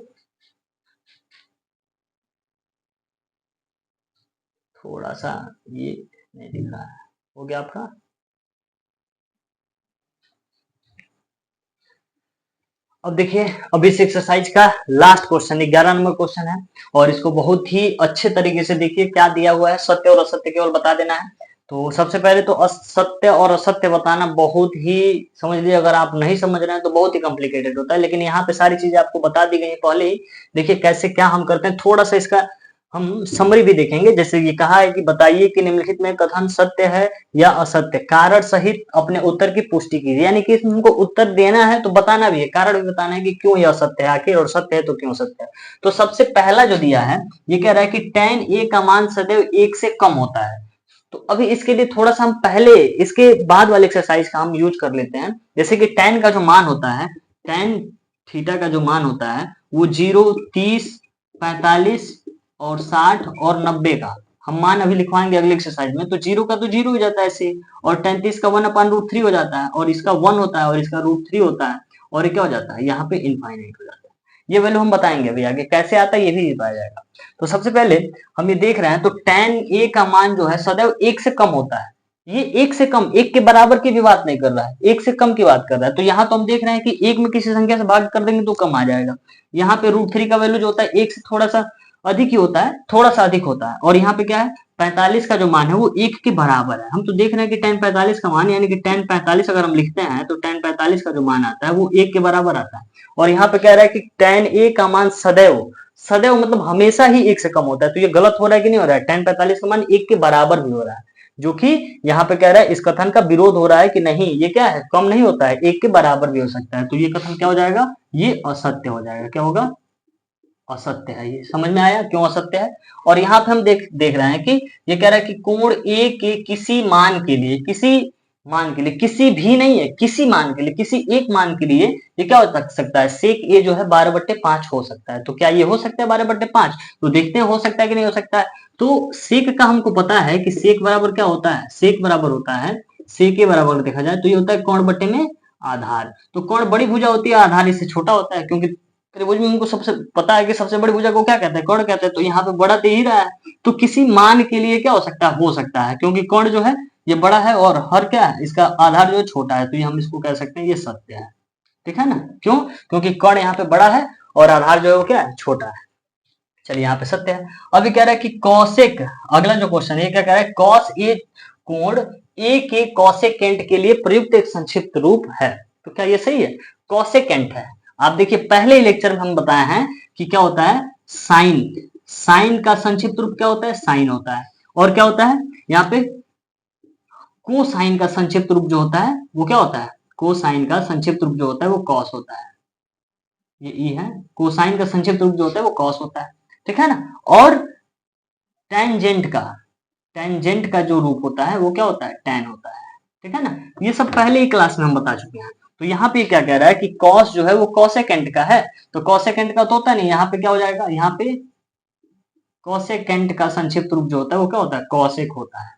थोड़ा सा ये नहीं दिख रहा है, हो गया आपका। अब देखिए, अब इस एक्सरसाइज का लास्ट क्वेश्चन 11 नंबर क्वेश्चन है, और इसको बहुत ही अच्छे तरीके से देखिए क्या दिया हुआ है, सत्य और असत्य केवल बता देना है। तो सबसे पहले तो असत्य और असत्य बताना बहुत ही, समझ लीजिए अगर आप नहीं समझ रहे हैं तो बहुत ही कॉम्प्लिकेटेड होता है, लेकिन यहाँ पे सारी चीजें आपको बता दी गई है पहले ही। देखिए कैसे क्या हम करते हैं, थोड़ा सा इसका हम समरी भी देखेंगे। जैसे ये कहा है कि बताइए कि निम्नलिखित में कथन सत्य है या असत्य, कारण सहित अपने उत्तर की पुष्टि कीजिए। यानी कि इसमें हमको उत्तर देना है तो बताना भी है, कारण भी बताना है कि क्यों यह सत्य है आखिर, और सत्य है तो क्यों सत्य है। तो सबसे पहला जो दिया है, ये कह रहा है कि tan a का मान सदैव 1 से कम होता है। तो अभी इसके लिए थोड़ा सा हम पहले इसके बाद वाले एक्सरसाइज का हम यूज कर लेते हैं। जैसे कि tan का जो मान होता है, tan थीटा का जो मान होता है वो 0, 30, 45 और 60 और 90 का हम मान अभी लिखवाएंगे अगले एक्सरसाइज में। तो 0 का तो 0 हो जाता है ऐसे, और 33 का 1/√3 हो जाता है, और इसका 1 होता है, और इसका √3 होता है, और ये क्या हो जाता है, यहाँ पे इनफाइनाइट हो जाता है। ये वैल्यू हम बताएंगे अभी आगे कैसे आता है, ये भी बताया जाएगा। तो सबसे पहले हम ये देख रहे हैं, तो tan a का मान जो है सदैव 1 से कम होता है। ये 1 से कम, 1 के बराबर की भी बात नहीं कर रहा है, 1 से कम की बात कर रहा है। तो यहाँ तो हम देख रहे हैं कि 1 में किसी संख्या से भाग कर देंगे तो कम आ जाएगा। यहाँ पे √3 का वैल्यू जो होता है 1 से थोड़ा सा अधिक ही होता है, थोड़ा सा अधिक होता है। और यहाँ पे क्या है, 45 का जो मान है वो 1 के bराबर है। हम तो देख रहे हैं कि tan 45 का मान, यानी कि tan 45 अगर हम लिखते हैं तो tan 45 का जो मान आता है वो 1 के बराबर आता है। और यहाँ पे कह रहा है कि tan a का मान सदैव, सदैव मतलब हमेशा ही 1 से कम होता है। तो ये गलत हो रहा है कि नहीं हो रहा है, tan 45 का मान 1 के बराबर भी हो रहा है। जो कि यहाँ पे कह रहा है इस कथन का विरोध हो रहा है कि नहीं ये क्या है, कम नहीं होता है, 1 के बराबर भी हो सकता है। तो ये कथन क्या हो जाएगा, ये असत्य हो जाएगा। क्या होगा, असत्य है। ये समझ में आया क्यों असत्य है। और यहाँ पे हम देख रहे हैं कि ये कह रहा है कि कोण ए के किसी मान के लिए, किसी भी नहीं है, किसी मान के लिए, किसी एक मान के लिए ये क्या हो सकता है, सेक ए जो है 12/5 हो सकता है। तो क्या ये हो सकता है 12/5? तो देखते हैं हो सकता है कि नहीं हो सकता है। तो सेक का हमको पता है कि सेक बराबर क्या होता है, सेक बराबर होता है, सेक के बराबर देखा जाए तो ये होता है कोण बट्टे में आधार। तो कोण बड़ी भुजा होती है, आधार इससे छोटा होता है, क्योंकि त्रिभुज में उनको सबसे पता है कि सबसे बड़ी भुजा को क्या कहते हैं, कोण कहते हैं। तो यहाँ पे बड़ा दे ही रहा है, तो किसी मान के लिए क्या हो सकता है, क्योंकि कोण जो है ये बड़ा है और हर क्या है, इसका आधार जो है छोटा है, तो ये हम इसको कह सकते हैं ये सत्य है। ठीक है ना, क्यों, क्योंकि कोण यहाँ पे बड़ा है और आधार जो है वो क्या है, छोटा है। चलिए यहाँ पे सत्य है। अभी कह रहा है कि कौशिक, अगला जो क्वेश्चन है क्या कह रहा है, कॉस ए कोण ए के कॉसेकेंट के लिए प्रयुक्त एक संक्षिप्त रूप है। तो क्या ये सही है, कॉसेकेंट है। आप देखिए पहले ही लेक्चर में हम बताए हैं कि क्या होता है, साइन, साइन का संक्षिप्त रूप क्या होता है, साइन होता है। और क्या होता है यहाँ पे, कोसाइन का संक्षिप्त रूप जो होता है वो क्या होता है, कोसाइन का संक्षिप्त रूप जो होता है वो कॉस होता है। ये ई है, कोसाइन का संक्षिप्त रूप जो होता है वो कॉस होता है। ठीक है ना। और टेंजेंट का जो रूप होता है वो क्या होता है, टैन होता है। ठीक है ना, ये सब पहले ही क्लास में हम बता चुके हैं। तो यहाँ पे क्या कह रहा है कि कॉस जो है वो कॉसेकेंट का है, तो कॉसेकेंट का तो होता नहीं, यहाँ पे क्या हो जाएगा, यहाँ पे कॉसेकेंट का संक्षिप्त रूप जो होता है वो क्या होता है, कॉसेक होता है।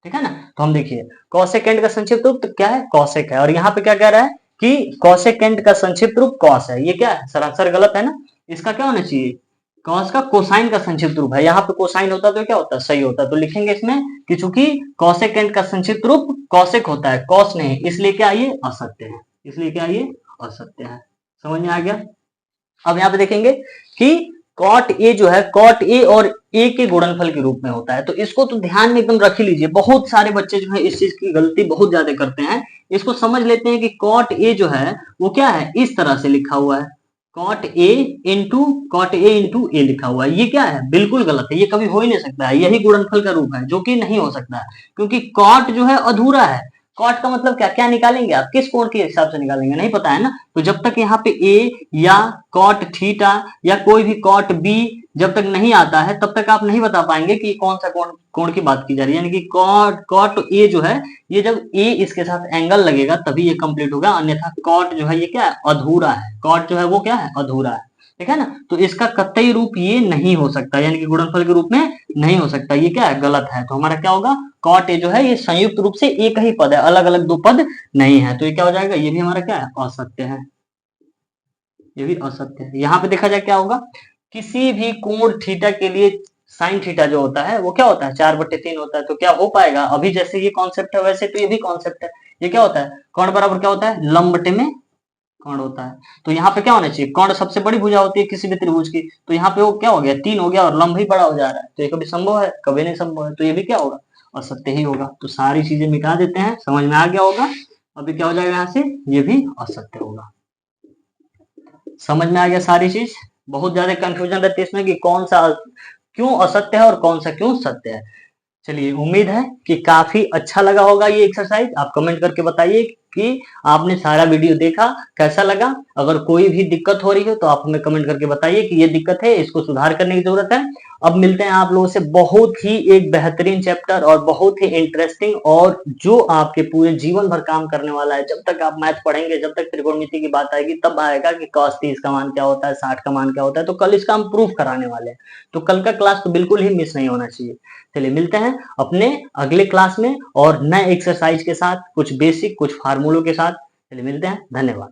ठीक है ना। तो हम देखिए कॉसेकेंट का संक्षिप्त रूप तो क्या है, कॉसेक है। और यहाँ पे क्या कह रहा है कि कॉसेकेंट का संक्षिप्त रूप कॉस है। ये क्या है, सरासर गलत है ना। इसका क्या होना चाहिए, कॉस का कोसाइन का संक्षिप्त रूप है। यहाँ पे कोसाइन होता तो क्या होता, सही होता। तो लिखेंगे इसमें कि चूंकि कॉसेकेंट का संक्षिप्त रूप कॉसेक होता है, कॉस नहीं, इसलिए क्या ये असत्य है, इसलिए क्या ये असत्य है। समझ में आ गया। अब यहाँ पे देखेंगे कि कॉट ए जो है, कॉट ए और ए के गुणनफल के रूप में होता है। तो इसको तो ध्यान में एकदम रख ही लीजिए, बहुत सारे बच्चे जो है इस चीज की गलती बहुत ज्यादा करते हैं। इसको समझ लेते हैं कि कॉट ए जो है वो क्या है, इस तरह से लिखा हुआ है, कॉट ए इंटू ए लिखा हुआ है। ये क्या है, बिल्कुल गलत है, ये कभी हो ही नहीं सकता है। यही गुणनफल का रूप है जो कि नहीं हो सकता है, क्योंकि कॉट जो है अधूरा है। कॉट का मतलब क्या, क्या निकालेंगे आप, किस कोण के हिसाब से निकालेंगे, नहीं पता है ना। तो जब तक यहाँ पे ए या कॉट थीटा या कोई भी कॉट बी जब तक नहीं आता है तब तक आप नहीं बता पाएंगे कि कौन सा कोण की बात की जा रही है। यानी कि कॉट ए जो है, ये जब ए इसके साथ एंगल लगेगा तभी ये कंप्लीट होगा, अन्यथा कॉट जो है ये क्या है, अधूरा है। कॉट जो है वो क्या है, अधूरा है। ठीक है ना। तो इसका कतई रूप ये नहीं हो सकता, यानी कि गुणनफल के रूप में नहीं हो सकता। ये क्या है, गलत है। तो हमारा क्या होगा, कॉट ए जो है ये संयुक्त रूप से एक ही पद है, अलग अलग दो पद नहीं है। तो ये क्या हो जाएगा, ये भी हमारा क्या है, असत्य है। ये भी असत्य है। यहाँ पे देखा जाए क्या होगा, किसी भी कोण थीटा के लिए साइन थीटा जो होता है वो क्या होता है, 4/3 होता है। तो क्या हो पाएगा, अभी जैसे ये कॉन्सेप्ट है वैसे तो ये भी कॉन्सेप्ट है। ये क्या होता है, कोण बराबर क्या होता है, लंब बटे में कोण होता है। तो यहाँ पे क्या होना चाहिए, कोण सबसे बड़ी भुजा होती है किसी भी त्रिभुज की, तो यहाँ पे वो क्या हो गया, 3 हो गया और लंब भी बड़ा हो जा रहा है। तो ये कभी संभव है, कभी नहीं संभव है। तो ये भी क्या होगा, असत्य ही होगा। तो सारी चीजें मिटा देते हैं, समझ में आ गया होगा। अभी क्या हो जाएगा यहाँ से, ये भी असत्य होगा। समझ में आ गया सारी चीज। बहुत ज्यादा कंफ्यूजन रहती है इसमें कि कौन सा क्यों असत्य है और कौन सा क्यों सत्य है। चलिए उम्मीद है कि काफी अच्छा लगा होगा ये एक्सरसाइज। आप कमेंट करके बताइए कि आपने सारा वीडियो देखा, कैसा लगा। अगर कोई भी दिक्कत हो रही हो तो आप हमें कमेंट करके बताइए कि ये दिक्कत है, इसको सुधार करने की जरूरत है। अब मिलते हैं आप लोगों से बहुत ही एक बेहतरीन चैप्टर और बहुत ही इंटरेस्टिंग, और जो आपके पूरे जीवन भर काम करने वाला है। जब तक आप मैथ पढ़ेंगे, जब तक त्रिकोणमिति की बात आएगी तब आएगा कि cos 30 का मान क्या होता है, 60 का मान क्या होता है। तो कल इसका हम प्रूफ कराने वाले हैं, तो कल का क्लास तो बिल्कुल ही मिस नहीं होना चाहिए। चलिए मिलते हैं अपने अगले क्लास में और नए एक्सरसाइज के साथ, कुछ बेसिक कुछ फार्मूलों के साथ। चलिए मिलते हैं, धन्यवाद।